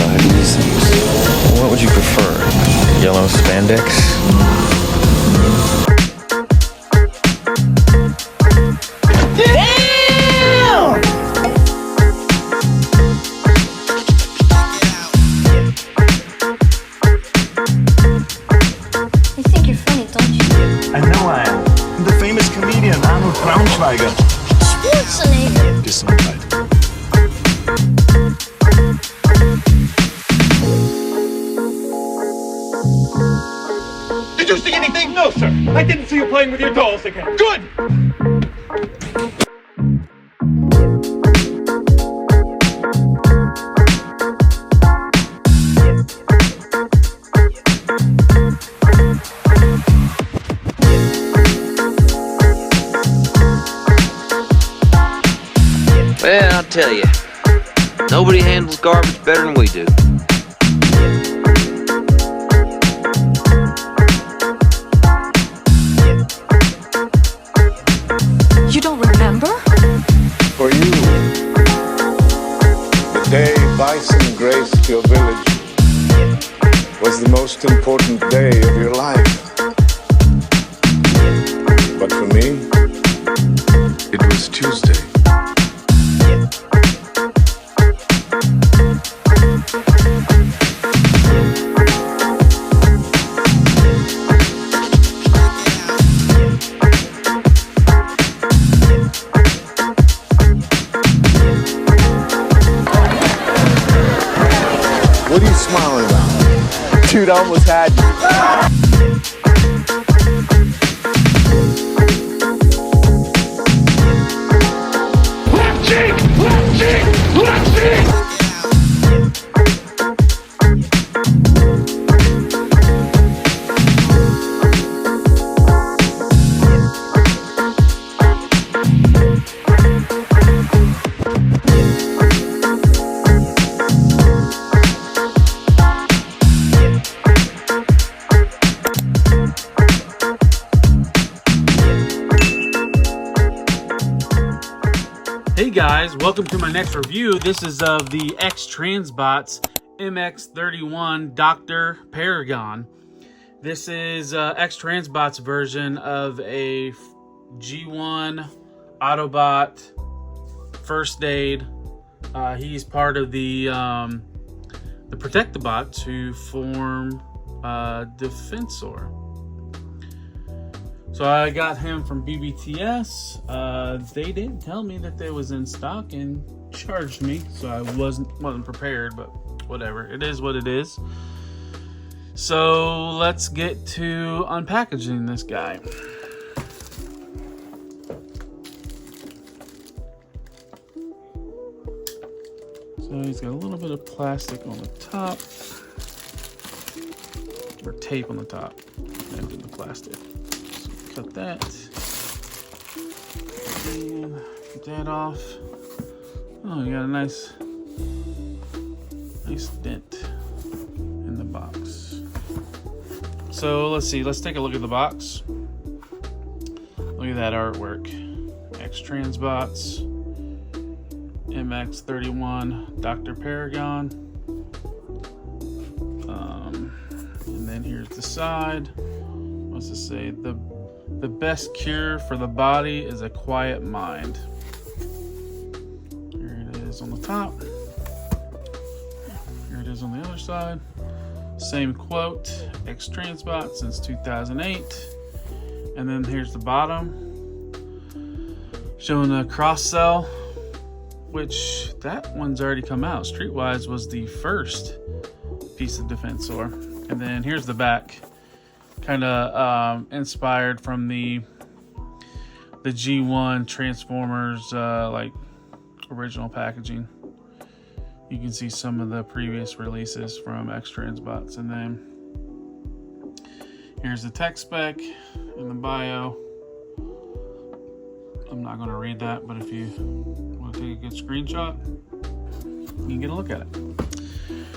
ahead and use things. What would you prefer? Yellow spandex? Did you see anything? No, sir. I didn't see you playing with your dolls again. Good! Well, I'll tell you, nobody handles garbage better than we do. You don't remember? For you, the day Bison graced your village was the most important day of your life. But for me, it was Tuesday. What are you smiling about? Dude, I almost had you. Left cheek! Left cheek! Left cheek! Hey guys, welcome to my next review. This is of the Xtransbots MX-XXXI Doctor Paragon. This is Xtransbots version of a G1 Autobot first aid. He's part of the Protectobots who form Defensor. So I got him from BBTS. They didn't tell me that they was in stock and charged me, so I wasn't prepared, but whatever. It is what it is. So let's get to unpackaging this guy. So he's got a little bit of plastic on the top, or tape on the top, and the plastic. Cut that and get that off. Oh, you got a nice dent in the box. So let's see, let's take a look at the box. Look at that artwork. Xtransbots MX-XXXI Doctor Paragon. And then here's the side. What's it say? The best cure for the body is a quiet mind. Here it is on the top. Here it is on the other side. Same quote, Xtransbots since 2008. And then here's the bottom, showing a cross cell, which that one's already come out. Streetwise was the first piece of Defensor. And then here's the back. Kind of inspired from the G1 Transformers like original packaging. You can see some of the previous releases from Xtransbots, and then here's the tech spec and the bio. I'm not going to read that, but if you want to take a good screenshot, you can get a look at it.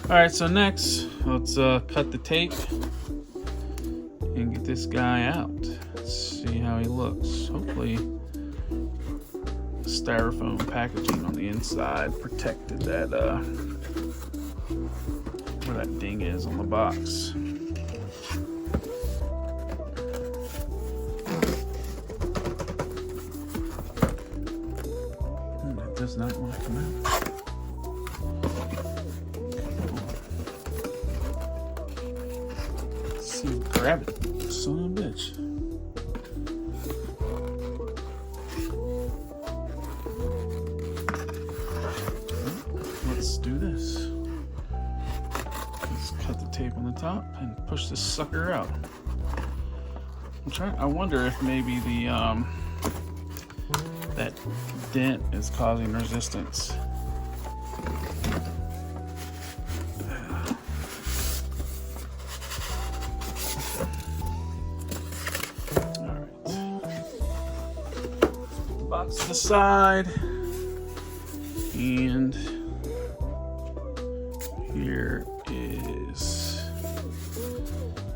All right, so next, let's cut the tape and get this guy out. Let's see how he looks. Hopefully the styrofoam packaging on the inside protected that where that ding is on the box. That does not want to come out. Let's see, grab it, son of a bitch. Let's do this. Let's cut the tape on the top and push this sucker out. I wonder if maybe the that dent is causing resistance. Alright. Box to the side. And here is,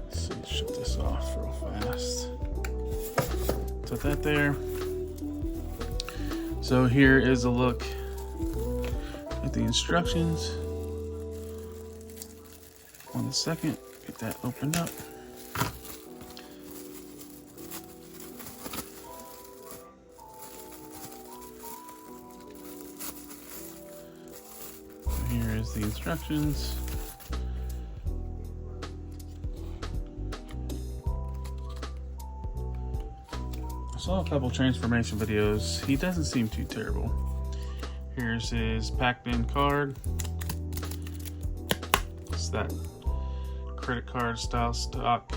let's see, shut this off real fast. Put that there. So here is a look at the instructions. 1 second, get that opened up. Here is the instructions. I saw a couple transformation videos. He doesn't seem too terrible. Here's his packed in card. It's that credit card style stock.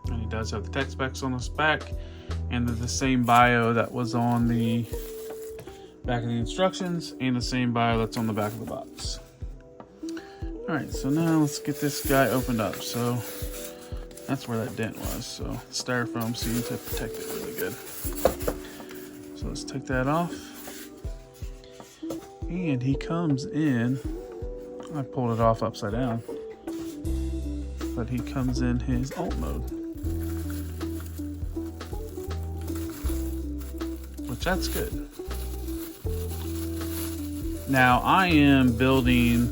And he does have the tech specs on his back and the same bio that was on the back of the instructions and the same bio that's on the back of the box. Alright, so now let's get this guy opened up. So that's where that dent was. So styrofoam seemed to protect it really good. So let's take that off. And he comes in, I pulled it off upside down, but he comes in his alt mode. Which that's good. Now I am building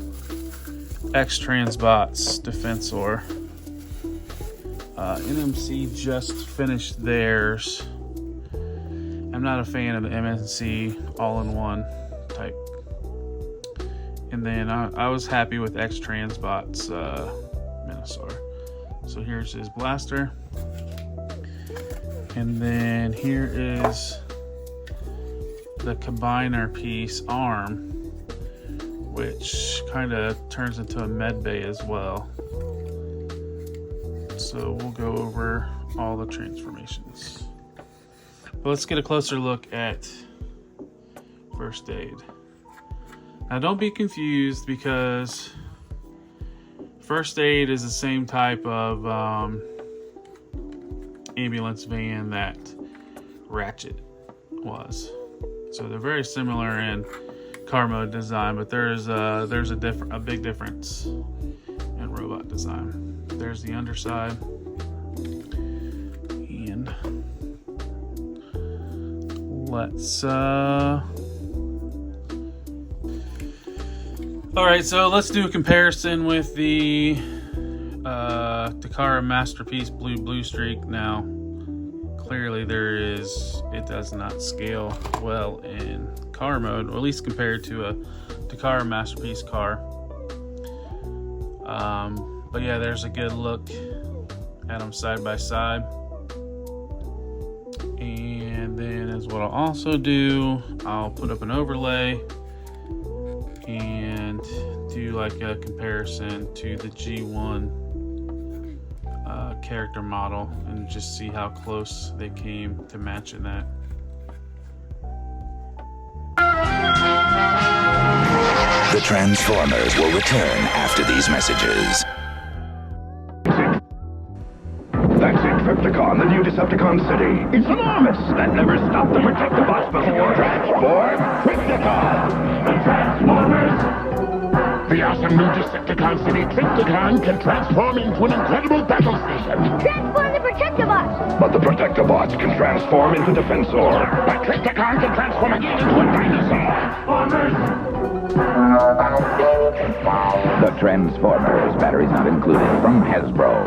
Xtransbots Defensor. NMC just finished theirs. I'm not a fan of the MNC all-in-one type. And then I was happy with Xtransbots Minosaur. So here's his blaster. And then here is the combiner piece arm, which kind of turns into a med bay as well. So we'll go over all the transformations. But let's get a closer look at first aid. Now don't be confused, because first aid is the same type of ambulance van that Ratchet was. So they're very similar in car mode design, but there's a big difference in robot design. There's the underside, and let's all right, so let's do a comparison with the Takara Masterpiece Blue Streak. Now clearly it does not scale well in car mode, or at least compared to a Takara Masterpiece car. But yeah, there's a good look at them side by side. And then as what I'll also do, I'll put up an overlay and do like a comparison to the G1 character model and just see how close they came to matching that. The Transformers will return after these messages. That's Encrypticon, the new Decepticon city. It's enormous. That never stopped the Protectobots before. Transform Crypticon. The Transformers. The awesome new Decepticon city, Tripticon, can transform into an incredible battle station. Transform the Protectobots. But the Protectobots can transform into Defensor. But Tripticon can transform again into a dinosaur. Transformers. The Transformers, batteries not included, from Hasbro.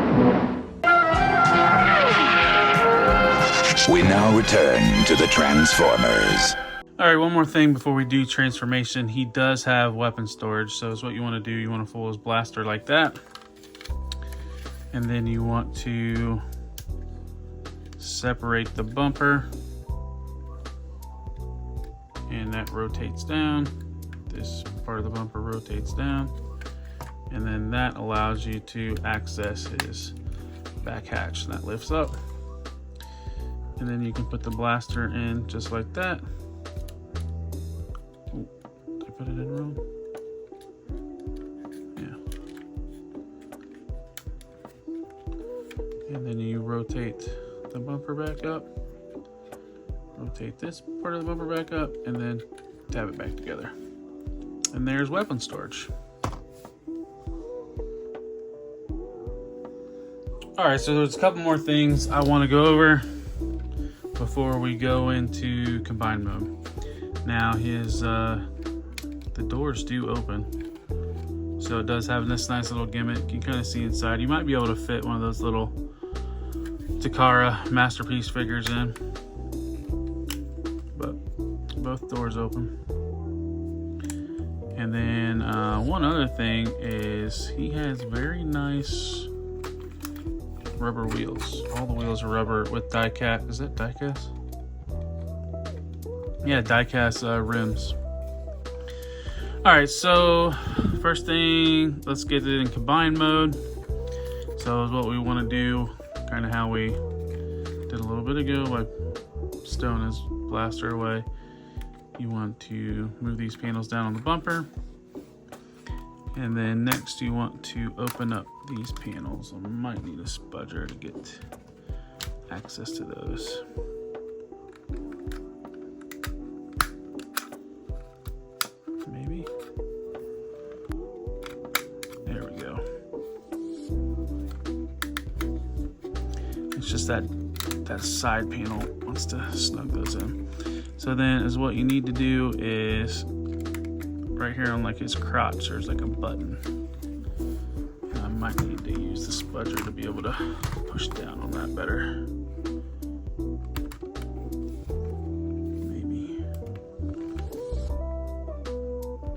We now return to the Transformers. Alright, one more thing before we do transformation. He does have weapon storage, so it's what you want to do. You want to fold his blaster like that. And then you want to separate the bumper. And that rotates down. This part of the bumper rotates down. And then that allows you to access his back hatch. That lifts up. And then you can put the blaster in just like that. Oh, did I put it in wrong? Yeah. And then you rotate the bumper back up. Rotate this part of the bumper back up, and then tab it back together. And there's weapon storage. Alright, so there's a couple more things I want to go over before we go into combined mode. Now his the doors do open, so it does have this nice little gimmick. You can kind of see inside. You might be able to fit one of those little Takara Masterpiece figures in, but both doors open. And then one other thing is he has very nice rubber wheels. All the wheels are rubber with die-cast. Is that die-cast? Yeah, die-cast rims. Alright, so first thing, let's get it in combined mode. So is what we want to do, kind of how we did a little bit ago by stowing his blaster away. You want to move these panels down on the bumper. And then next you want to open up these panels. I might need a spudger to get access to those. Maybe. There we go. It's just that side panel wants to snug those in. So then is what you need to do is right here on like his crotch, there's like a button. And I might need to use the spudger to be able to push down on that better. Maybe.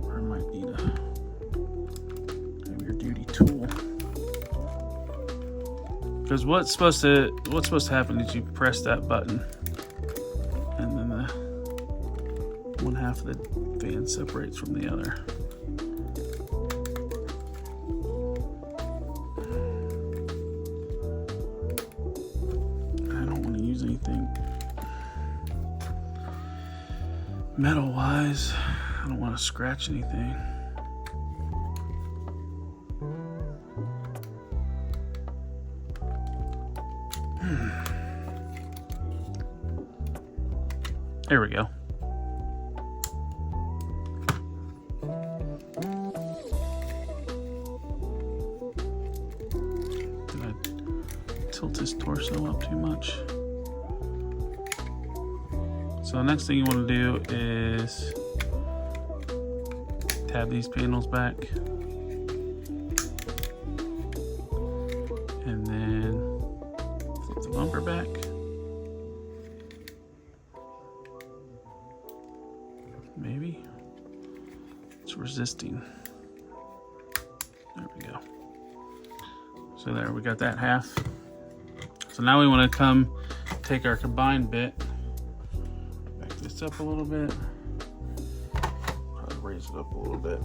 Or I might need a heavier duty tool. Because what's supposed to happen is you press that button, and then the one half of the fan separates from the other. I don't want to use anything metal wise. I don't want to scratch anything. There we go. Did I tilt his torso up too much? So the next thing you want to do is tab these panels back. And then flip the bumper back. Maybe it's resisting. There we go. So there, we got that half. So now we want to come take our combined bit, back this up a little bit, probably raise it up a little bit.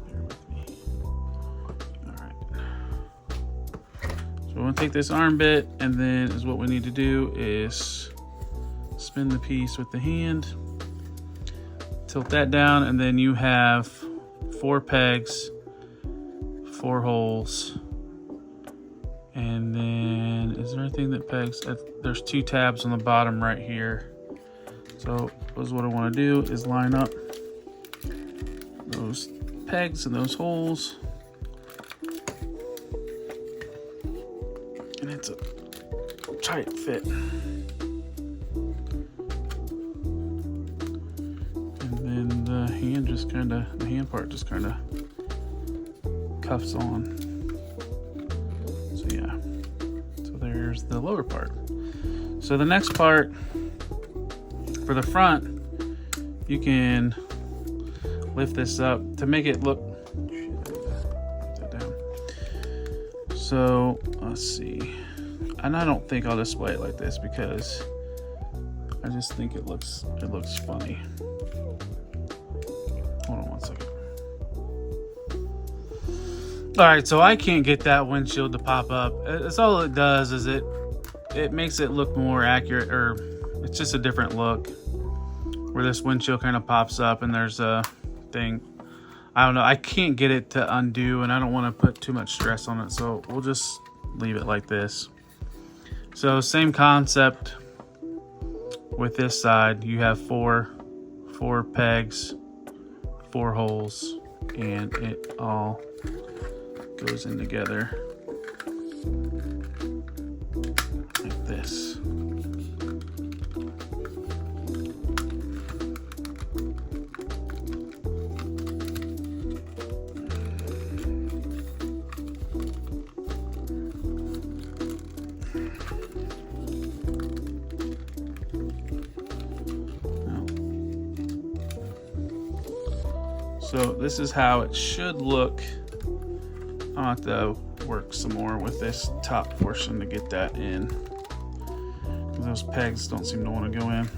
Bear with me. All right. So we want to take this arm bit, and then is what we need to do is spin the piece with the hand, tilt that down, and then you have 4 pegs, 4 holes, and then is there anything that pegs? There's 2 tabs on the bottom right here. So what I want to do is line up those pegs and those holes, and it's a tight fit. hand just kind of, the hand part just kind of cuffs on. So yeah, so there's the lower part. So the next part for the front, you can lift this up to make it look, put that down. So let's see, and I don't think I'll display it like this because I just think it looks funny. Hold on one second. All right, so I can't get that windshield to pop up. It's all it does is it makes it look more accurate, or it's just a different look where this windshield kind of pops up and there's a thing. I don't know, I can't get it to undo, and I don't want to put too much stress on it, so we'll just leave it like this. So same concept with this side. You have four pegs, 4 holes, and it all goes in together like this. So this is how it should look. I'll have to work some more with this top portion to get that in, because those pegs don't seem to want to go in.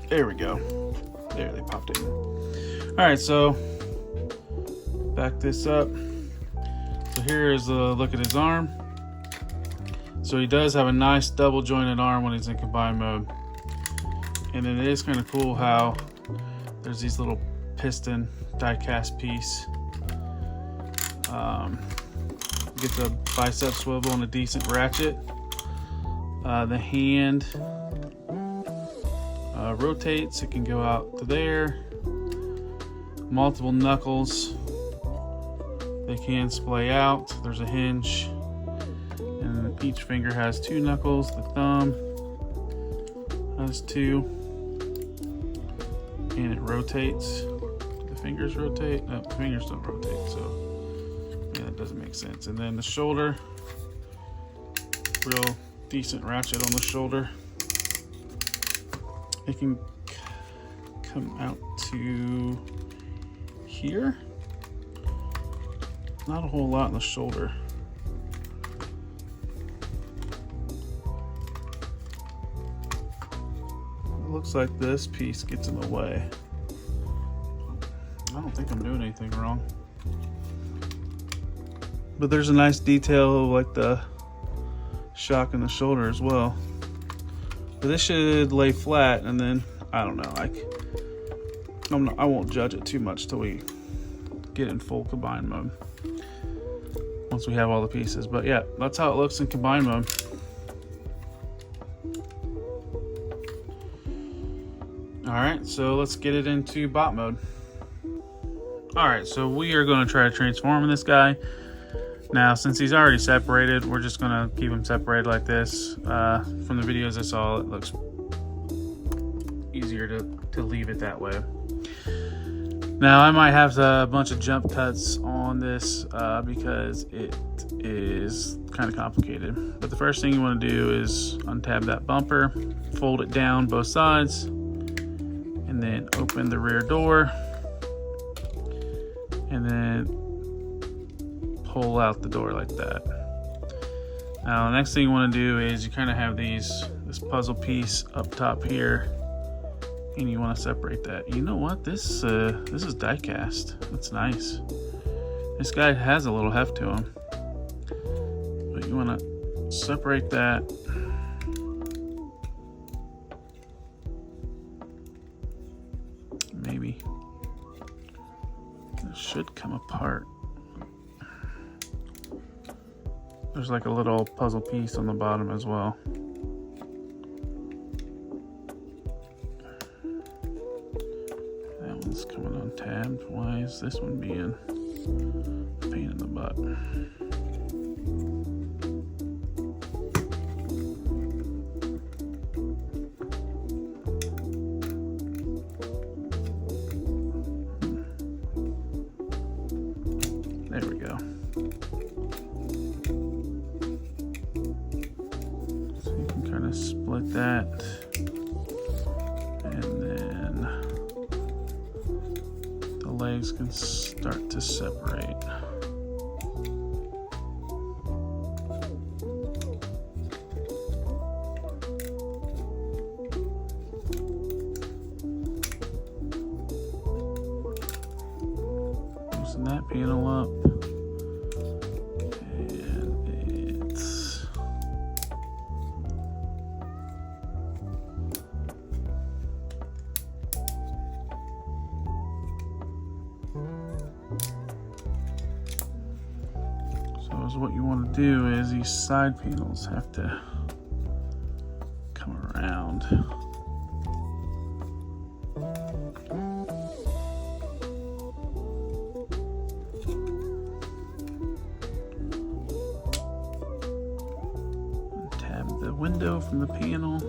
There we go. There, they popped in. All right, so back this up. So here is a look at his arm. So he does have a nice double jointed arm when he's in combined mode. And then it is kind of cool how there's these little piston die cast piece. Get the bicep swivel and a decent ratchet. The hand rotates, it can go out to there. Multiple knuckles, they can splay out. There's a hinge, and each finger has 2 knuckles. The thumb has 2, and it rotates. The fingers rotate? No, the fingers don't rotate, so yeah, that doesn't make sense. And then the shoulder, real decent ratchet on the shoulder. It can come out to here. Not a whole lot in the shoulder. It looks like this piece gets in the way. I don't think I'm doing anything wrong. But there's a nice detail like the shock in the shoulder as well. But this should lay flat, and then I don't know, I won't judge it too much till we get in full combined mode, once we have all the pieces. But yeah, that's how it looks in combined mode. Alright, so let's get it into bot mode. Alright, so we are going to try to transform this guy. Now, since he's already separated, we're just going to keep him separated like this. From the videos I saw, it looks easier to leave it that way. Now, I might have a bunch of jump cuts on this because it is kind of complicated. But the first thing you want to do is untab that bumper, fold it down both sides, and then open the rear door, and then pull out the door like that. Now the next thing you want to do is you kind of have this puzzle piece up top here, and you want to separate that. You know what, this is die cast. That's nice. This guy has a little heft to him, but you want to separate that. Maybe it should come apart. There's like a little puzzle piece on the bottom as well. That one's coming untabbed. Why is this one being a pain in the butt? that. And then the legs can start to separate. Loosen that panel up. What you want to do is these side panels have to come around. And tab the window from the panel.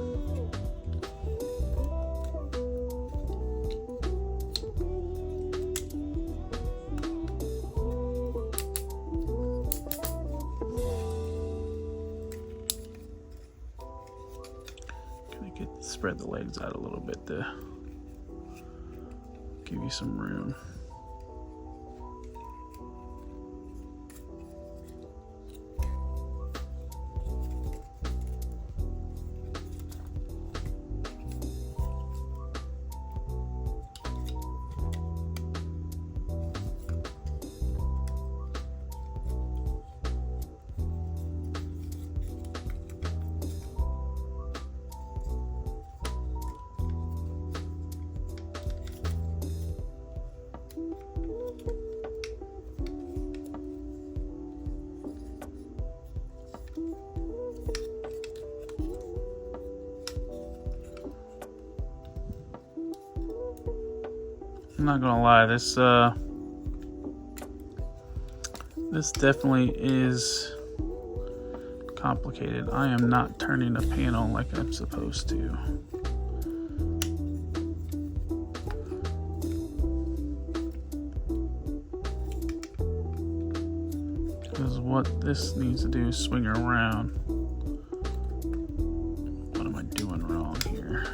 Spread the legs out a little bit to give you some room. I'm not gonna lie, this definitely is complicated. I am not turning the panel like I'm supposed to. Because what this needs to do is swing around. What am I doing wrong here?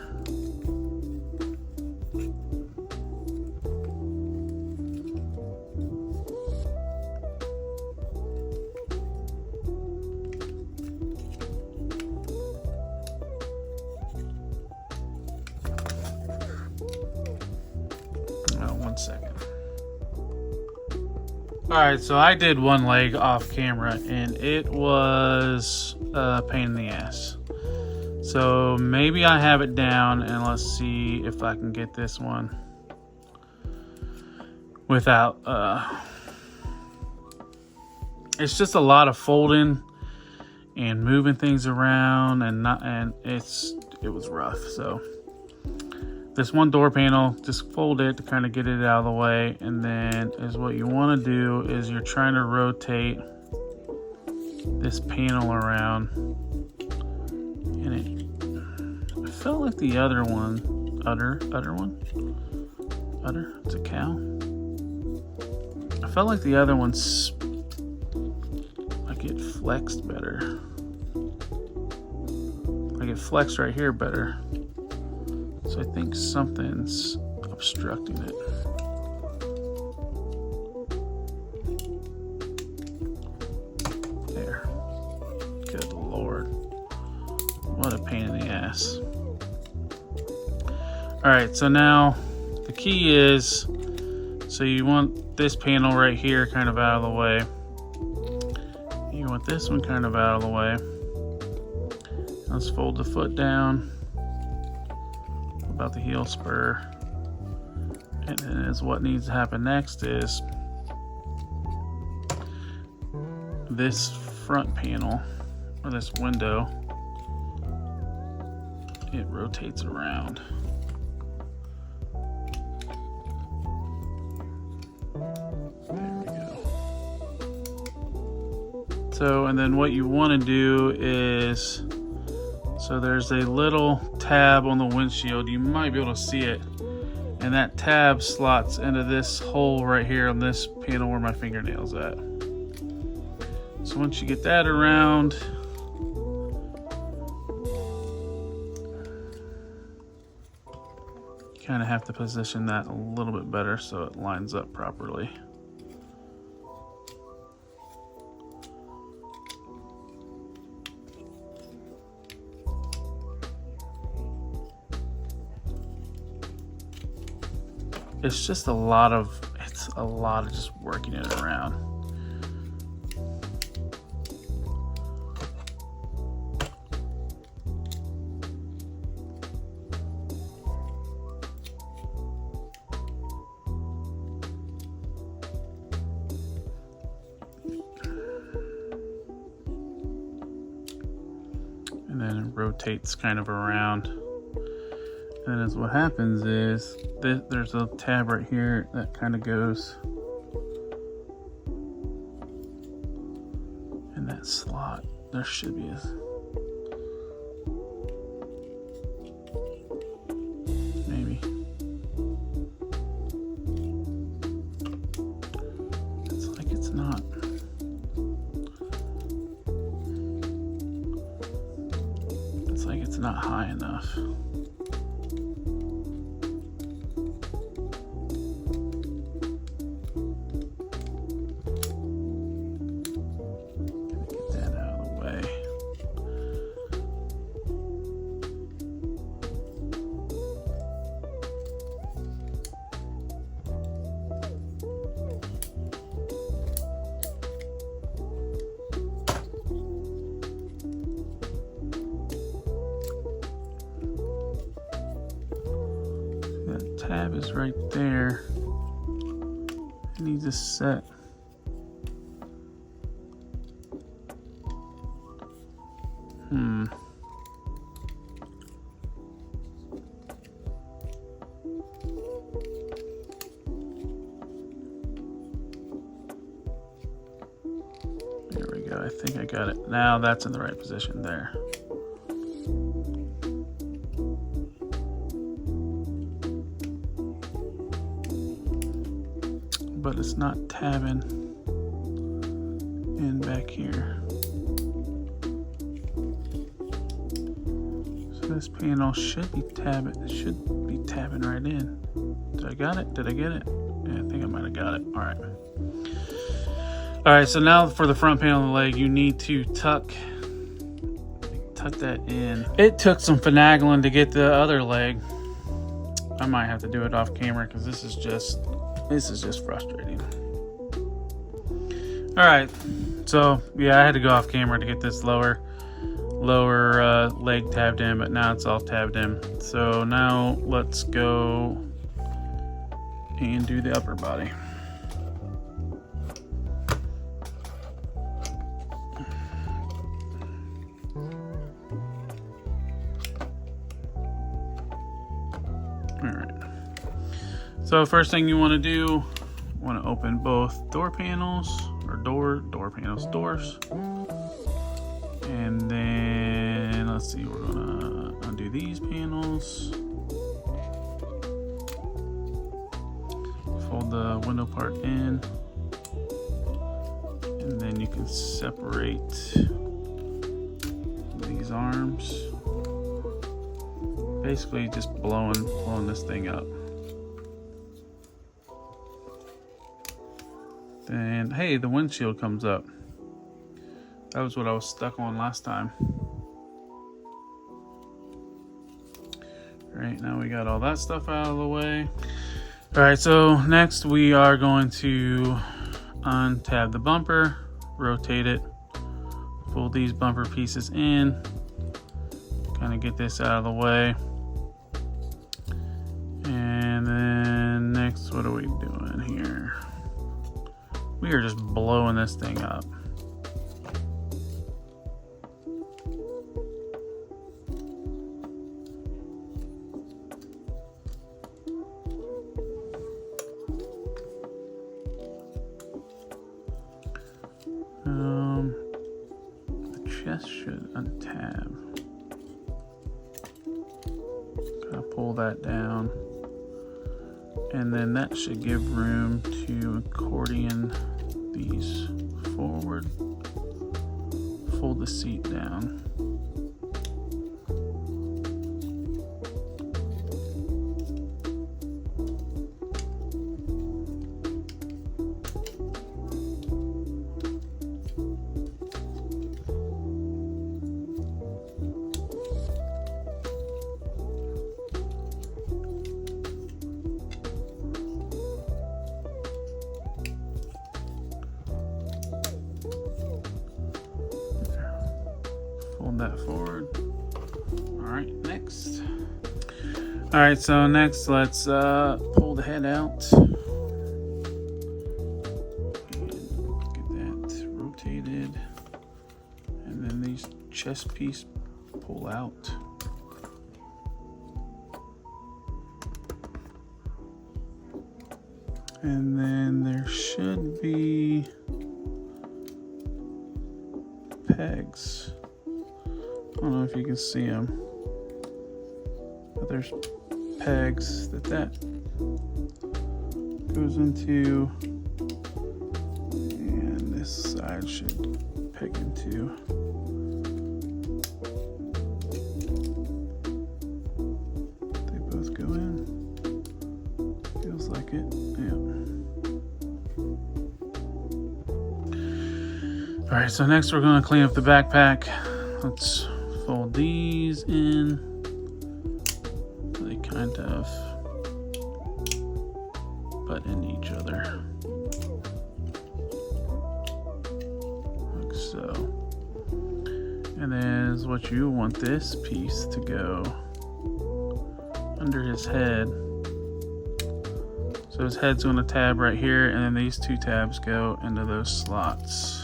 Second. Alright, so I did one leg off camera and it was a pain in the ass. So maybe I have it down, and let's see if I can get this one without it's just a lot of folding and moving things around, and it was rough. So this one door panel, just fold it to kind of get it out of the way, and then is what you want to do is you're trying to rotate this panel around, and it felt like the other one, it's a cow. I felt like the other one's like it flexed better, like it flexed right here better. So I think something's obstructing it. There. Good Lord. What a pain in the ass. Alright, so now the key is, so you want this panel right here kind of out of the way. You want this one kind of out of the way. Let's fold the foot down about the heel spur, and then is what needs to happen next is this front panel, or this window, it rotates around. There we go. So, and then what you want to do is, so there's a little tab on the windshield, you might be able to see it, and that tab slots into this hole right here on this panel where my fingernail's at. So once you get that around, kind of have to position that a little bit better so it lines up properly. It's just a lot of just working it around. And then it rotates kind of around. And as what happens is there's a tab right here that kind of goes in that slot. There should be a maybe. It's like it's not. It's like it's not high enough. Tab is right there. It needs a set. There we go. I think I got it. Now that's in the right position there. But it's not tabbing in back here. So this panel should be tabbing. It should be tabbing right in. Did I got it? Did I get it? Yeah, I think I might have got it. All right. All right. So now for the front panel of the leg, you need to tuck that in. It took some finagling to get the other leg. I might have to do it off camera because this is just frustrating. All right, so yeah, I had to go off camera to get this lower leg tabbed in, but now it's all tabbed in. So now let's go and do the upper body. All right. So first thing you want to do, open both door panels, or doors. And then, let's see, we're gonna undo these panels. Fold the window part in. And then you can separate these arms. Basically just blowing this thing up. Then, hey, the windshield comes up. That was what I was stuck on last time. All right, now we got all that stuff out of the way. All right, so next we are going to untab the bumper, rotate it, fold these bumper pieces in, kind of get this out of the way. And then next, what are we doing here? We are just blowing this thing up. The chest should untab. Gotta pull that down. And then that should give room to accordion these forward. Fold the seat down. fold that forward. Alright, next. Alright, so next let's pull the head out. And get that rotated. And then these chest piece pull out. And then there should be pegs. I don't know if you can see them, but there's pegs that goes into, and this side should peg into. They both go in. Feels like it. Yeah. All right, so next we're going to clean up the backpack. Let's fold these in. They kind of butt into each other. Like so. And then is what you want this piece to go under his head. So his head's going to tab right here, and then these two tabs go into those slots.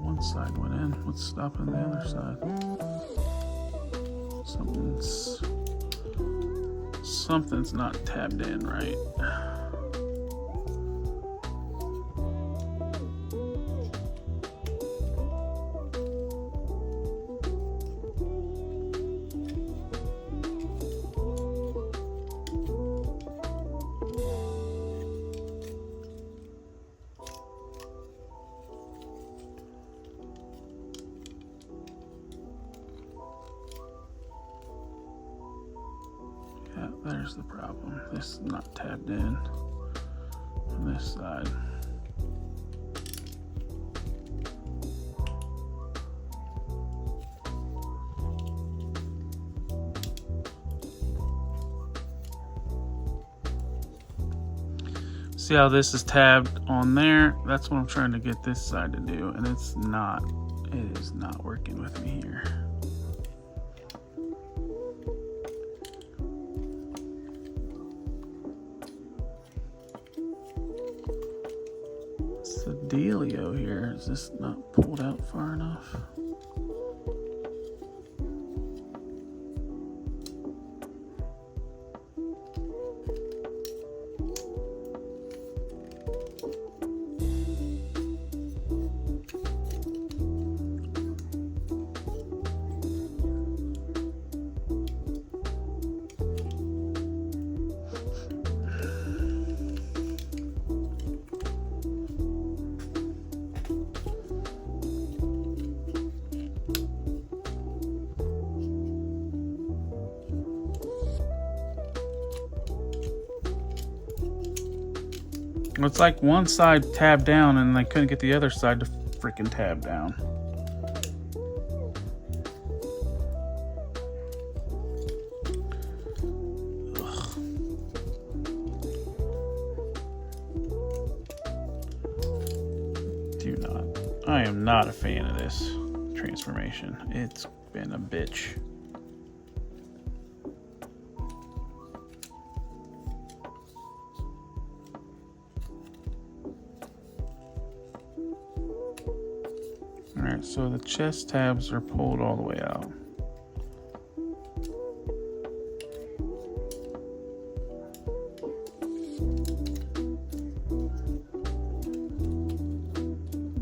One side went in. What's stopping the other side? Something's not tabbed in right. There's the problem. This is not tabbed in on this side. See how this is tabbed on there? That's what I'm trying to get this side to do, and it's not. It is not working with me here. The dealio here, is this not pulled out far enough? It's like one side tabbed down and they couldn't get the other side to freaking tab down. Ugh. I am not a fan of this transformation. It's been a bitch. Alright, so the chest tabs are pulled all the way out.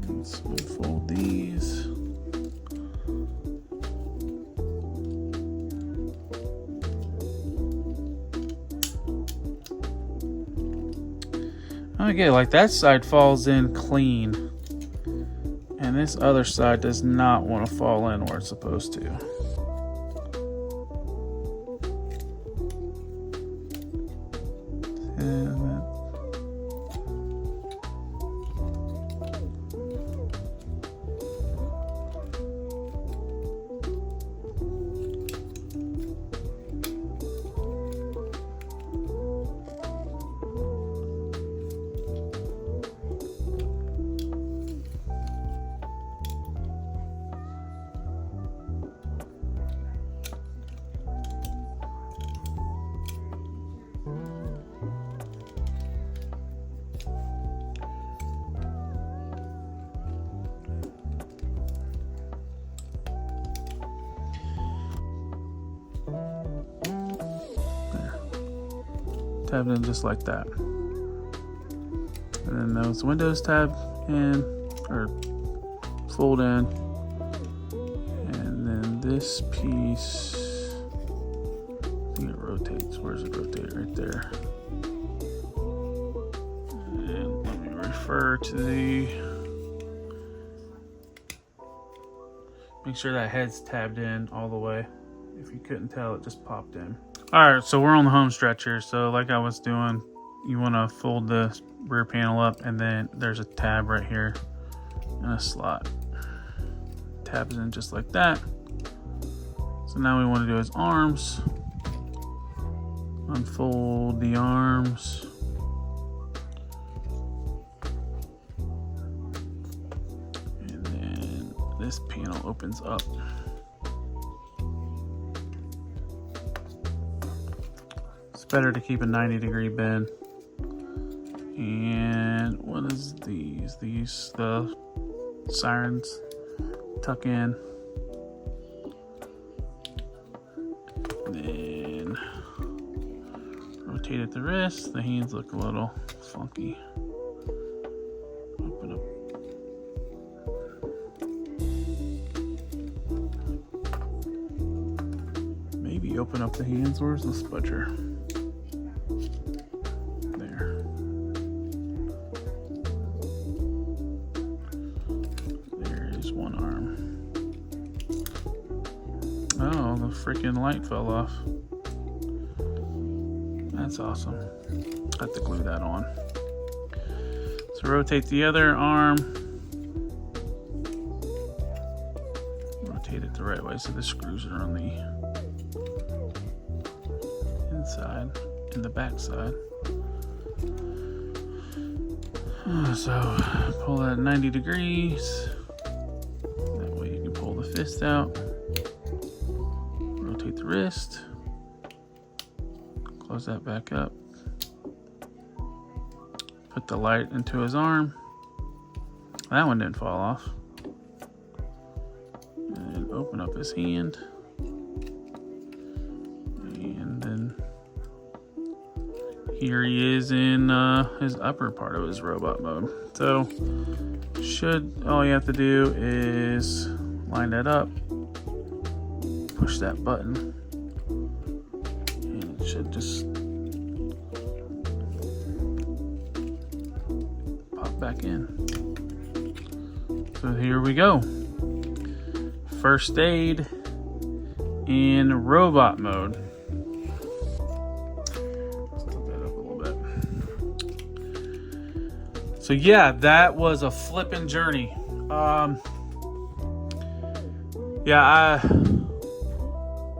Let's unfold these. Okay, like that side falls in clean. And this other side does not want to fall in where it's supposed to. tabbed in just like that. And then those windows tab in, or fold in. And then this piece, I think it rotates. Where's it rotate? Right there. And let me refer to the, make sure that head's tabbed in all the way. If you couldn't tell, it just popped in. Alright, so we're on the home stretch here. So like I was doing, you want to fold the rear panel up, and then there's a tab right here and a slot. Tabs in just like that. So now we want to do his arms. Unfold the arms. And then this panel opens up. It's better to keep a 90-degree bend. And what is these? These, the sirens tuck in. Then rotate at the wrist. The hands look a little funky. Open up. Maybe open up the hands. Where's the spudger? There. There is one arm. Oh, the freaking light fell off. That's awesome. I have to glue that on. So rotate the other arm. Rotate it the right way so the screws are on the inside and the back side. So pull that 90 degrees. That way you can pull the fist out. Rotate the wrist. Close that back up. Put the light into his arm. That one didn't fall off. And open up his hand. And then here he is in his upper part of his robot mode. So all you have to do is line that up, push that button, and it should just pop back in. So here we go. First aid in robot mode. So yeah, that was a flippin' journey. Yeah,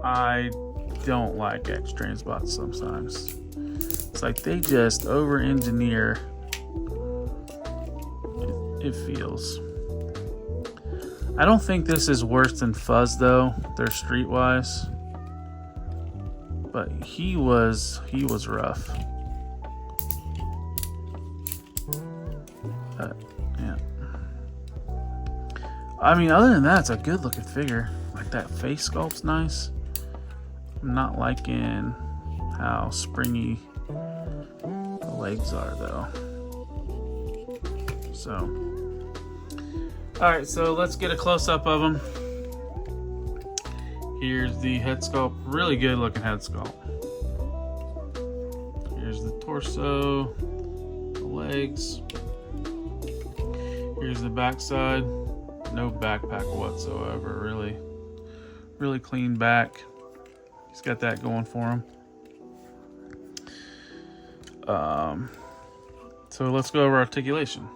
I don't like Xtransbots sometimes. It's like they just over-engineer. It feels. I don't think this is worse than Fuzz though. They're streetwise, but he was rough. Yeah. I mean, other than that, it's a good looking figure. Like that face sculpt's nice. I'm not liking how springy the legs are though. So, alright, so let's get a close-up of him. Here's the head sculpt. Really good looking head sculpt. Here's the torso, the legs. Here's the backside. No backpack whatsoever. Really clean back. He's got that going for him. So let's go over articulation.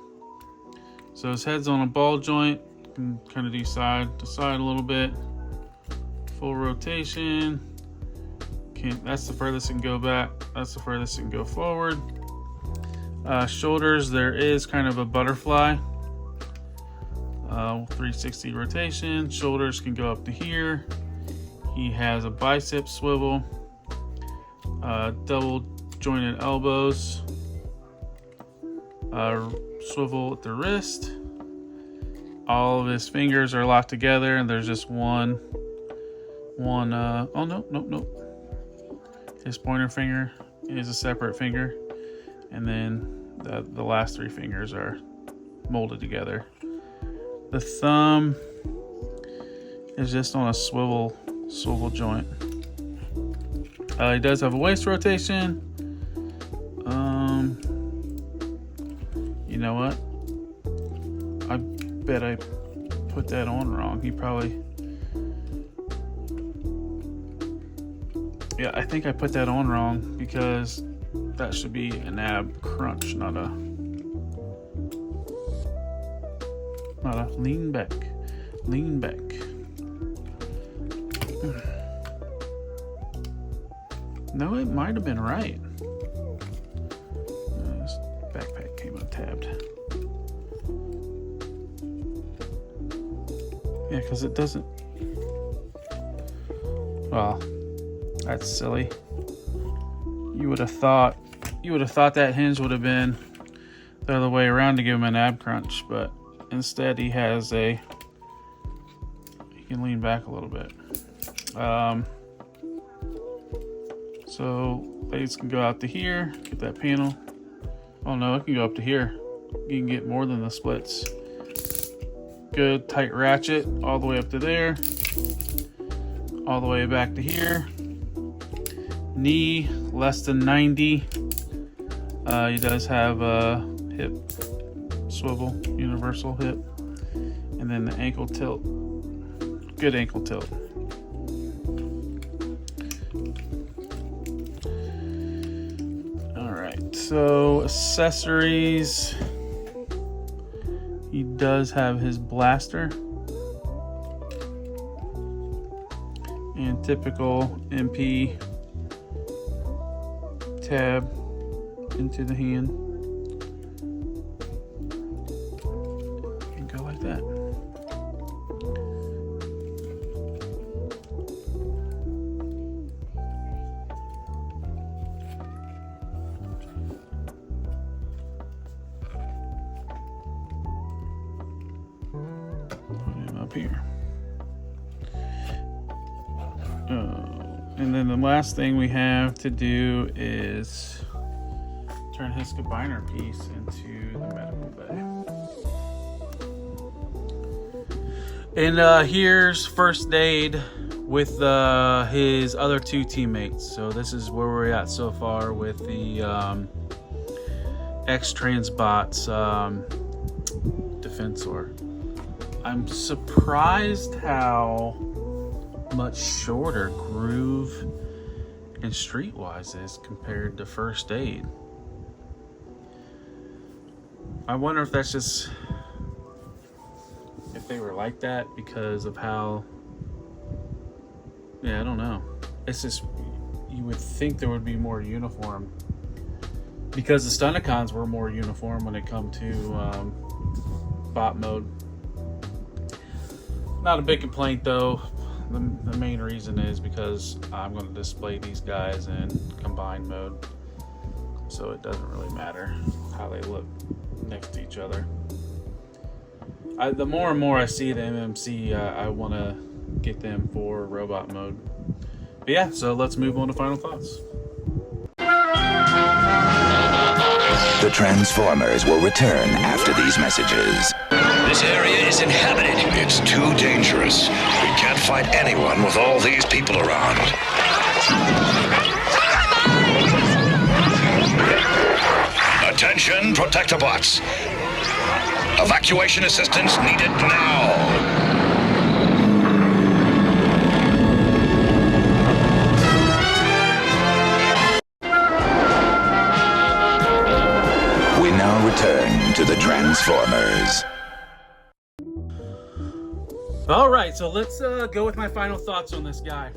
So his head's on a ball joint. You can kind of do side to side a little bit. Full rotation. That's the furthest it can go back. That's the furthest it can go forward. Shoulders, there is kind of a butterfly. 360 rotation. Shoulders can go up to here. He has a bicep swivel. Double jointed elbows. Swivel at the wrist. All of his fingers are locked together, and there's just one. Oh no. His pointer finger is a separate finger, and then the last 3 fingers are molded together. The thumb is just on a swivel joint. He does have a waist rotation. You know what? I bet I put that on wrong. He probably... Yeah, I think I put that on wrong because that should be an ab crunch, not a lean back. Lean back. No, it might have been right. This backpack came untabbed. Yeah, because it doesn't... Well, that's silly. You would have thought that hinge would have been the other way around to give him an ab crunch, but instead he has he can lean back a little bit. So blades can go out to here, get that panel. Oh no, it can go up to here. You can get more than the splits. Good tight ratchet all the way up to there, all the way back to here. Knee less than 90. He does have a hip swivel, universal hip, and then the ankle tilt. Good ankle tilt. All right, so accessories. He does have his blaster and typical MP tab into the hand and go like that. Put him up here. And then the last thing we have to do is turn his combiner piece into the medical bay. And here's first aid with his other 2 teammates. So this is where we're at so far with the Xtransbots Defensor. I'm surprised how much shorter Groove and Streetwise is compared to first aid. I wonder if that's just if they were like that because of how, yeah, I don't know. It's just, you would think there would be more uniform because the Stunticons were more uniform when it come to bot mode. Not a big complaint though. The main reason is because I'm going to display these guys in combined mode, so it doesn't really matter how they look next to each other. The more and more I see the MMC, I want to get them for robot mode. But yeah, so let's move on to final thoughts. The Transformers will return after these messages. This area is inhabited. It's too dangerous. We can't fight anyone with all these people around. Attention, Protectobots. Evacuation assistance needed now. We now return to the Transformers. All right, so let's go with my final thoughts on this guy.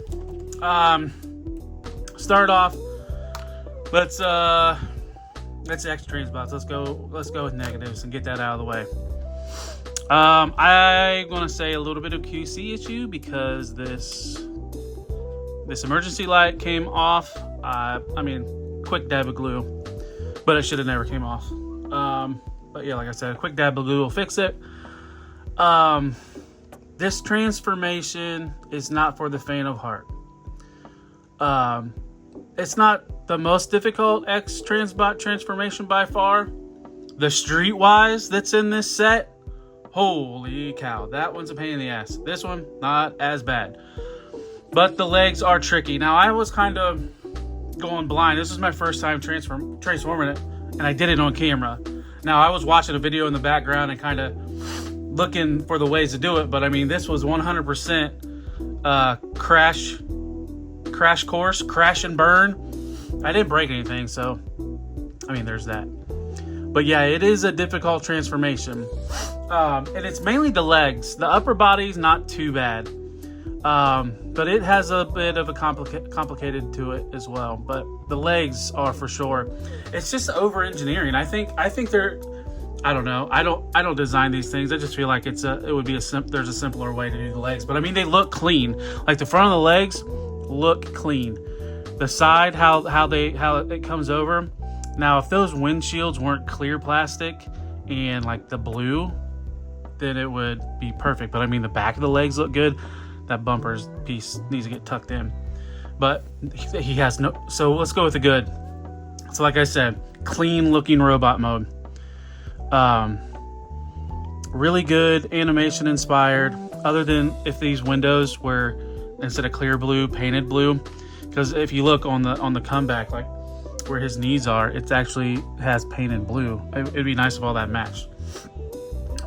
Start off. Let's Xtransbots. Let's go with negatives and get that out of the way. I'm gonna say a little bit of QC issue because this emergency light came off. I mean, quick dab of glue, but it should have never came off. But yeah, like I said, a quick dab of glue will fix it. This transformation is not for the faint of heart. It's not the most difficult Xtransbot transformation by far. The Streetwise that's in this set, holy cow, that one's a pain in the ass. This one, not as bad. But the legs are tricky. Now, I was kind of going blind. This was my first time transforming it, and I did it on camera. Now, I was watching a video in the background and kind of looking for the ways to do it, but I mean, this was 100% crash course, crash and burn. I didn't break anything, so I mean, there's that. But yeah, it is a difficult transformation, and it's mainly the legs. The upper body's not too bad, but it has a bit of a complicated to it as well. But the legs are for sure. It's just over engineering. I think they're. I don't know. I don't design these things. I just feel like there's a simpler way to do the legs. But I mean, they look clean. Like the front of the legs look clean. The side, how it comes over. Now, if those windshields weren't clear plastic and like the blue, then it would be perfect. But I mean, the back of the legs look good. That bumper's piece needs to get tucked in. But he has no. So let's go with the good. So like I said, clean looking robot mode. Really good animation inspired, other than if these windows were instead of clear blue, painted blue. Because if you look on the comeback, like where his knees are, it actually has painted blue. It'd be nice if all that matched.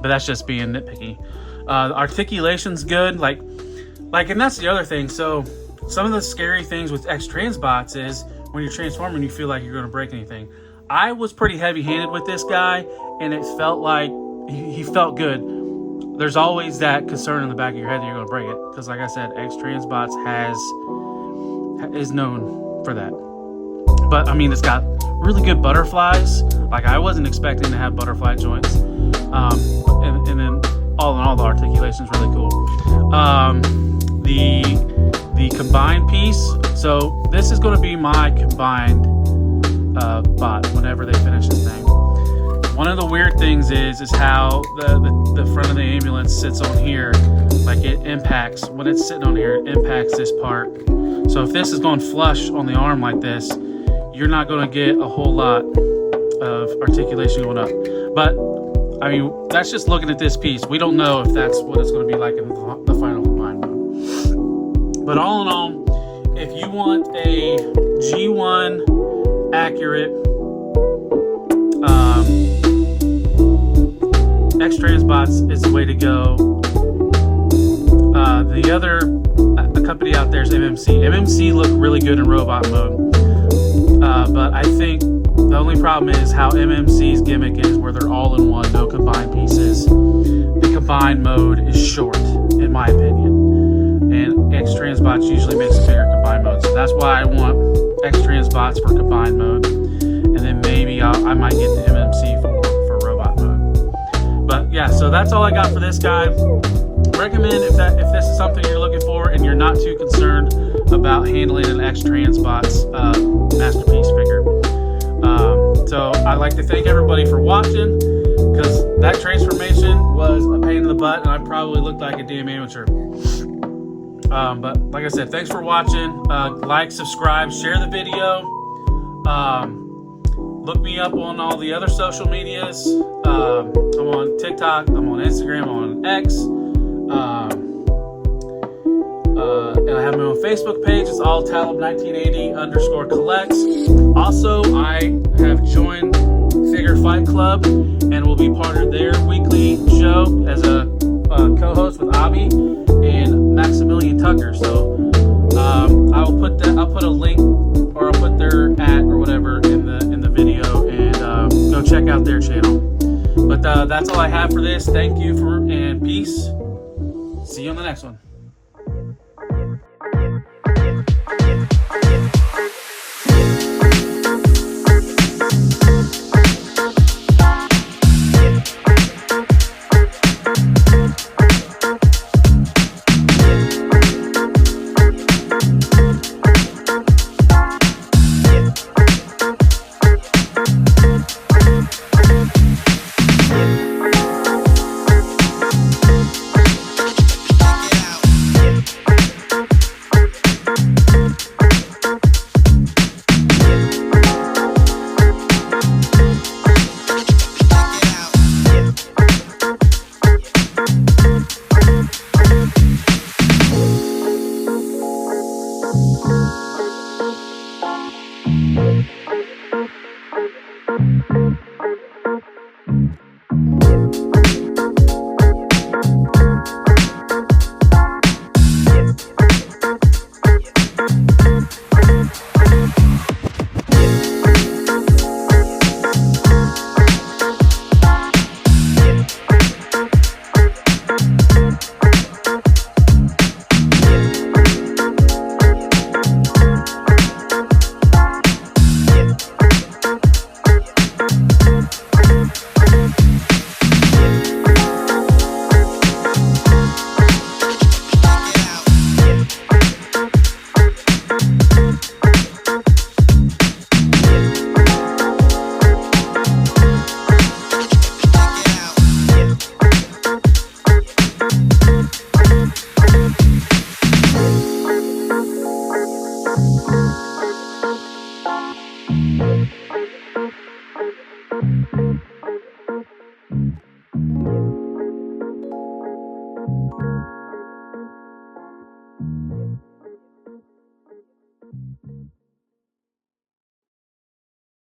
But that's just being nitpicky. Articulation's good, like, and that's the other thing. So some of the scary things with Xtransbots is when you're transforming, you feel like you're going to break anything. I was pretty heavy-handed with this guy, and it felt like he felt good. There's always that concern in the back of your head that you're going to break it, because like I said, Xtransbots is known for that. But I mean, it's got really good butterflies. Like, I wasn't expecting to have butterfly joints, and then all in all, the articulation's really cool. The combined piece. So this is going to be my combined bot whenever they finish this thing. One of the weird things is how the front of the ambulance sits on here. Like, it impacts, when it's sitting on here, it impacts this part. So if this is going flush on the arm like this, you're not going to get a whole lot of articulation going up. But I mean, that's just looking at this piece. We don't know if that's what it's going to be like in the final combined mode. But all in all, if you want a G1 accurate Xtransbots is the way to go. The other company out there is MMC. MMC look really good in robot mode, but I think the only problem is how MMC's gimmick is, where they're all in one, no combined pieces. The combined mode is short, in my opinion, and Xtransbots usually makes a bigger combined mode, so that's why I want Xtransbots for combined mode, and then maybe I might get the MMC for robot mode. But yeah, so that's all I got for this guy. Recommend if this is something you're looking for and you're not too concerned about handling an Xtransbots masterpiece figure. So I'd like to thank everybody for watching, because that transformation was a pain in the butt and I probably looked like a damn amateur. But like I said, thanks for watching. Like, subscribe, share the video. Look me up on all the other social medias. I'm on TikTok, I'm on Instagram, I'm on X. And I have my own Facebook page. It's all Talib1980_collects. Also, I have joined Figure Fight Club and will be part of their weekly show as a co-host with Abby and Maximilian Tucker. So I'll put a link, or I'll put their ad or whatever in the video, and go check out their channel. But that's all I have for this. Thank you and peace. See you on the next one.